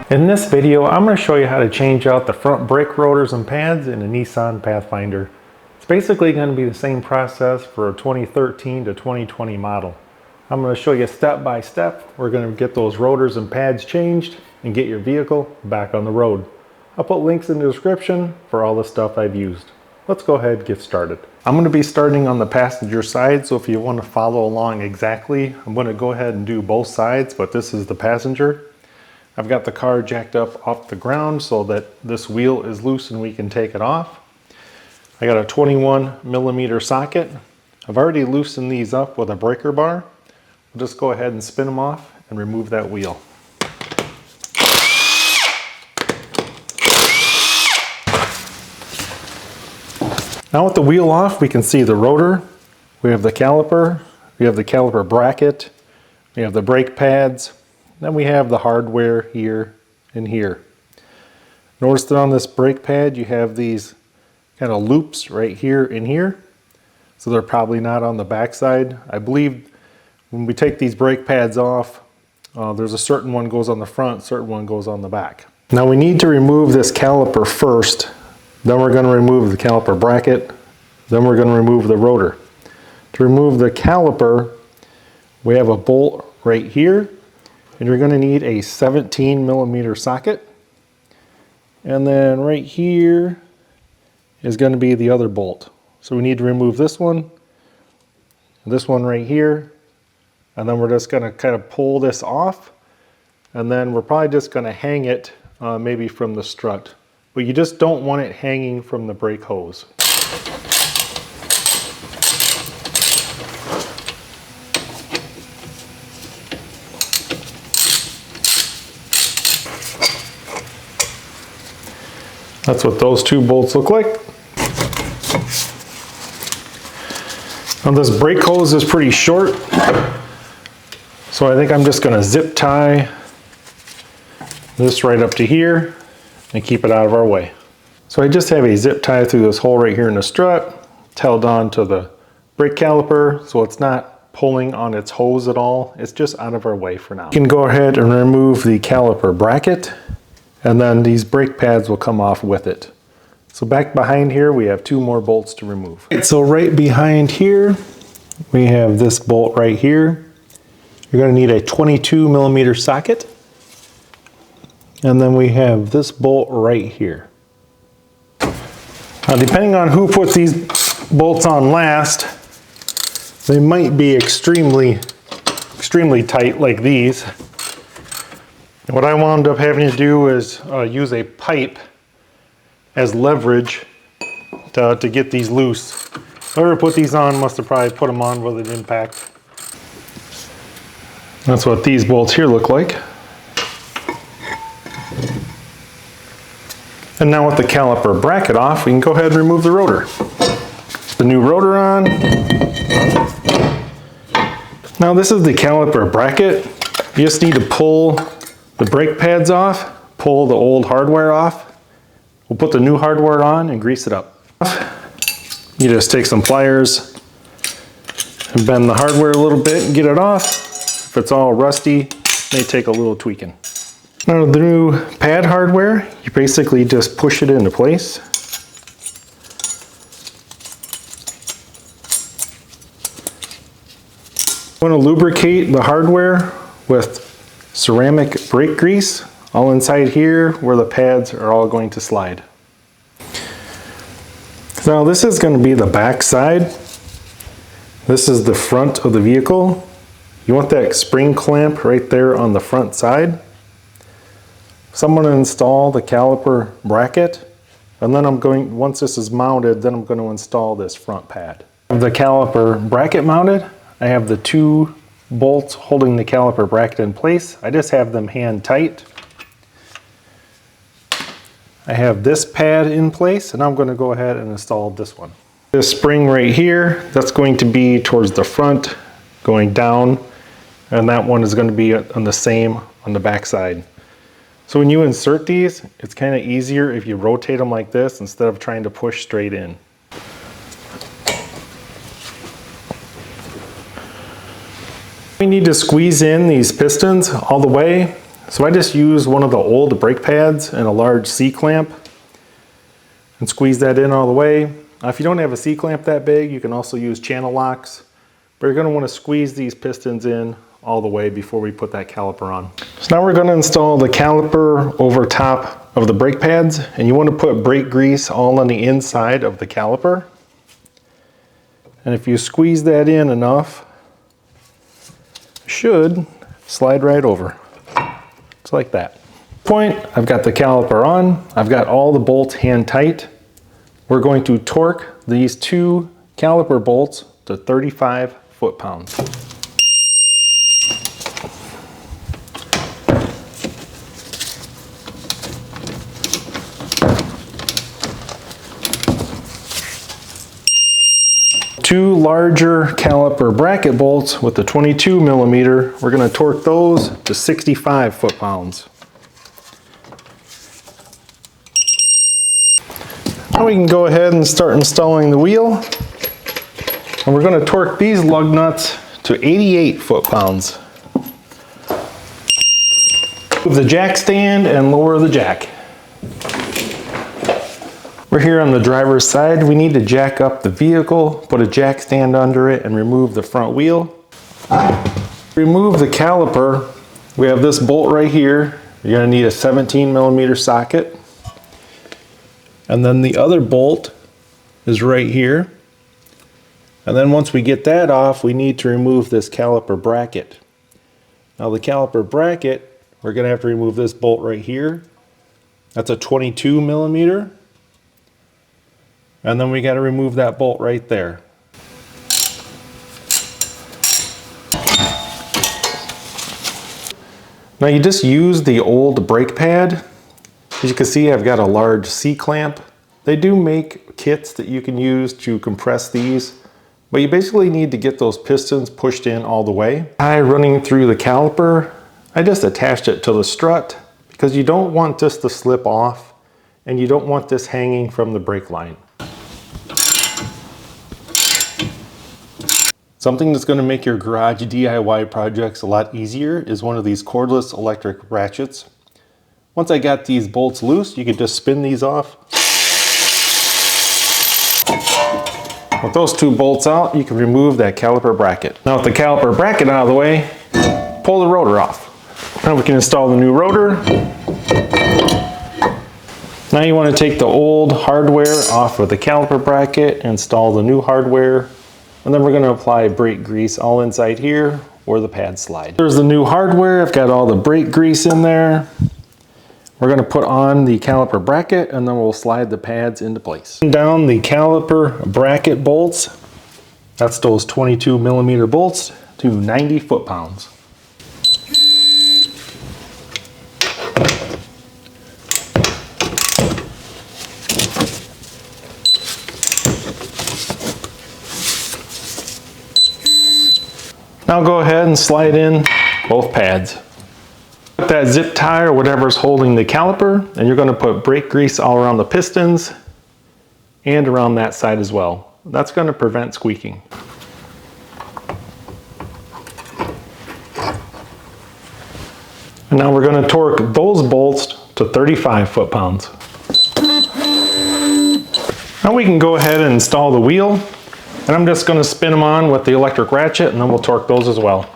In this video, I'm going to show you how to change out the front brake rotors and pads in a Nissan Pathfinder. It's basically going to be the same process for a 2013 to 2020 model. I'm going to show you step by step. We're going to get those rotors and pads changed and get your vehicle back on the road. I'll put links in the description for all the stuff I've used. Let's go ahead and get started. I'm going to be starting on the passenger side, so if you want to follow along exactly, I'm going to go ahead and do both sides, but this is the passenger. I've got the car jacked up off the ground so that this wheel is loose and we can take it off. I got a 21mm socket. I've already loosened these up with a breaker bar. I'll just go ahead and spin them off and remove that wheel. Now with the wheel off, we can see the rotor, we have the caliper, we have the caliper bracket, we have the brake pads, then we have the hardware here and here. Notice that on this brake pad you have these kind of loops right here and here, so they're probably not on the back side. I believe when we take these brake pads off, there's a certain one goes on the front, certain one goes on the back. Now we need to remove this caliper first, then we're going to remove the caliper bracket, then we're going to remove the rotor. To remove the caliper, we have a bolt right here, and you're going to need a 17mm socket. And then right here is going to be the other bolt. So we need to remove this one right here, and then we're just going to kind of pull this off, and then we're probably just going to hang it maybe from the strut. But you just don't want it hanging from the brake hose. That's what those two bolts look like. Now this brake hose is pretty short, so I think I'm just going to zip tie this right up to here and keep it out of our way. So I just have a zip tie through this hole right here in the strut. It's held on to the brake caliper, so it's not pulling on its hose at all. It's just out of our way for now. You can go ahead and remove the caliper bracket, and then these brake pads will come off with it. So back behind here, we have two more bolts to remove. So right behind here, we have this bolt right here. You're going to need a 22mm socket. And then we have this bolt right here. Now depending on who put these bolts on last, they might be extremely tight like these. What I wound up having to do is use a pipe as leverage to get these loose. Whoever put these on must have probably put them on with an impact. That's what these bolts here look like. And now with the caliper bracket off, we can go ahead and remove the rotor. The new rotor on. Now this is the caliper bracket. You just need to pull the brake pads off, pull the old hardware off. We'll put the new hardware on and grease it up. You just take some pliers and bend the hardware a little bit and get it off. If it's all rusty, it may take a little tweaking. Now the new pad hardware, you basically just push it into place. You want to lubricate the hardware with ceramic brake grease, all inside here where the pads are all going to slide. Now this is going to be the back side. This is the front of the vehicle. You want that spring clamp right there on the front side. So I'm going to install the caliper bracket, and then once this is mounted, then I'm going to install this front pad. The caliper bracket mounted, I have the two bolts holding the caliper bracket in place. I just have them hand tight. I have this pad in place, and I'm going to go ahead and install this one. This spring right here, that's going to be towards the front, going down, and that one is going to be on the same on the back side. So when you insert these, it's kind of easier if you rotate them like this instead of trying to push straight in. We need to squeeze in these pistons all the way. So I just used one of the old brake pads and a large C-clamp and squeeze that in all the way. If you don't have a C-clamp that big, you can also use channel locks, but you're going to want to squeeze these pistons in all the way before we put that caliper on. So now we're going to install the caliper over top of the brake pads, and you want to put brake grease all on the inside of the caliper. And if you squeeze that in enough, it should slide right over. It's like that. Point, I've got the caliper on, I've got all the bolts hand tight. We're going to torque these two caliper bolts to 35 foot-pounds. Two larger caliper bracket bolts with the 22 millimeter, we're going to torque those to 65 foot-pounds. Now we can go ahead and start installing the wheel. And we're going to torque these lug nuts to 88 foot-pounds. Move the jack stand and lower the jack. We're here on the driver's side. We need to jack up the vehicle, put a jack stand under it, and remove the front wheel. Remove the caliper. We have this bolt right here. You're going to need a 17 millimeter socket. And then the other bolt is right here. And then once we get that off, we need to remove this caliper bracket. Now the caliper bracket, we're going to have to remove this bolt right here. That's a 22 millimeter. And then we got to remove that bolt right there. Now you just use the old brake pad. As you can see, I've got a large C-clamp. They do make kits that you can use to compress these, but you basically need to get those pistons pushed in all the way. Running through the caliper, I just attached it to the strut because you don't want this to slip off and you don't want this hanging from the brake line. Something that's going to make your garage DIY projects a lot easier is one of these cordless electric ratchets. Once I got these bolts loose, you can just spin these off. With those two bolts out, you can remove that caliper bracket. Now with the caliper bracket out of the way, pull the rotor off. Now we can install the new rotor. Now you want to take the old hardware off of the caliper bracket, install the new hardware, and then we're going to apply brake grease all inside here where the pads slide. There's the new hardware. I've got all the brake grease in there. We're going to put on the caliper bracket and then we'll slide the pads into place. Down the caliper bracket bolts, that's those 22 millimeter bolts, to 90 foot-pounds. Now go ahead and slide in both pads. Put that zip tie or whatever is holding the caliper, and you're going to put brake grease all around the pistons and around that side as well. That's going to prevent squeaking. And now we're going to torque those bolts to 35 foot-pounds. Now we can go ahead and install the wheel, and I'm just going to spin them on with the electric ratchet and then we'll torque those as well.